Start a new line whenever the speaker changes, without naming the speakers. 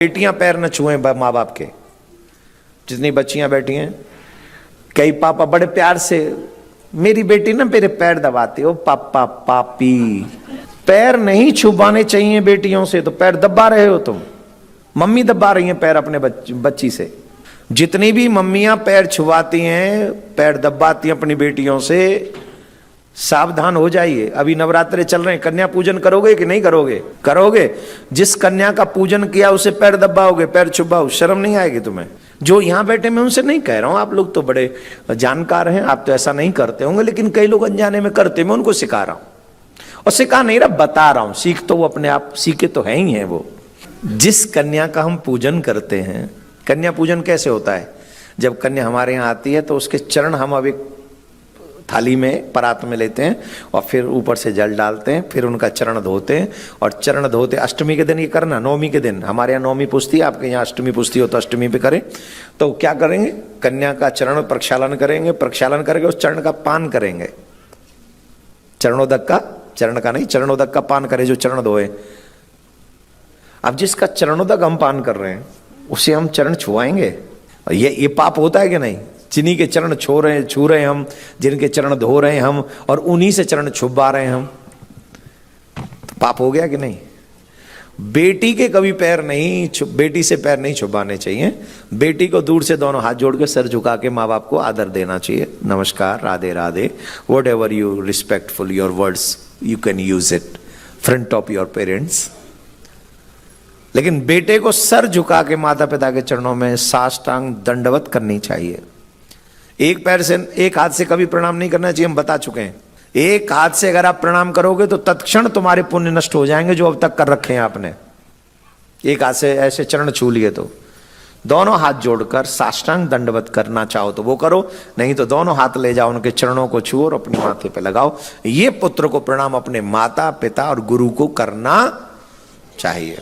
बेटियां पैर न छुएं माँ बाप के। जितनी बच्चियां बैठी हैं, कई पापा बड़े प्यार से, मेरी बेटी ना मेरे पैर दबाती, ओ पापा पापी, पैर नहीं छुपाने चाहिए बेटियों से, तो पैर दबा रहे हो तुम। मम्मी दबा रही हैं पैर अपने बच्ची से। जितनी भी मम्मियां पैर छुआती हैं, पैर दबाती हैं अपनी बेटियों से, सावधान हो जाइए। अभी नवरात्रे चल रहे हैं, कन्या पूजन करोगे कि नहीं करोगे? करोगे। जिस कन्या का पूजन किया उसे पैर दबाओगे, पैर छुपाओ, शर्म नहीं आएगी तुम्हें? जो यहां बैठे मैं उनसे नहीं कह रहा हूं, आप लोग तो बड़े जानकार हैं, आप तो ऐसा नहीं करते होंगे, लेकिन कई लोग अनजाने में करते, मैं उनको सिखा रहा हूं। और सिखा नहीं रहा, बता रहा हूं। सीख तो वो अपने आप सीखे तो है ही है। वो जिस कन्या का हम पूजन करते हैं, कन्या पूजन कैसे होता है? जब कन्या हमारे यहाँ आती है तो उसके चरण हम अब एक थाली में, परात में लेते हैं और फिर ऊपर से जल डालते हैं, फिर उनका चरण धोते हैं। और चरण धोते अष्टमी के दिन ये करना, नवमी के दिन। हमारे यहाँ नवमी पुजती है, आपके यहाँ अष्टमी पुजती हो तो अष्टमी पे करें। तो क्या करेंगे? कन्या का चरण प्रक्षालन करेंगे, प्रक्षालन करके उस चरण का पान करेंगे। चरणोदक का, चरण का नहीं, चरणोदक का पान करे जो चरण धोए। अब जिसका चरणोदक हम पान कर रहे हैं उसे हम चरण छुआएंगे? ये पाप होता है कि नहीं? जिन्हीं के चरण छू रहे हैं हम, जिनके चरण धो रहे हैं हम, और उन्हीं से चरण छुपा रहे हैं हम, तो पाप हो गया कि नहीं? बेटी के कभी पैर नहीं, बेटी से पैर नहीं छुपाने चाहिए। बेटी को दूर से दोनों हाथ जोड़ के सर झुका के माँ बाप को आदर देना चाहिए। नमस्कार, Radhe Radhe, what ever you respectful your words you can use it front of your parents. लेकिन बेटे को सर झुका के माता पिता के चरणों में साष्टांग दंडवत करनी चाहिए। एक पैर से, एक हाथ से कभी प्रणाम नहीं करना चाहिए, हम बता चुके हैं। एक हाथ से अगर आप प्रणाम करोगे तो तत्क्षण तुम्हारे पुण्य नष्ट हो जाएंगे जो अब तक कर रखे हैं आपने। एक हाथ से ऐसे चरण छू लिए तो दोनों हाथ जोड़कर साष्टांग दंडवत करना चाहो तो वो करो, नहीं तो दोनों हाथ ले जाओ, उनके चरणों को छुओ और अपने माथे पे लगाओ। ये पुत्र को प्रणाम अपने माता पिता और गुरु को करना चाहिए।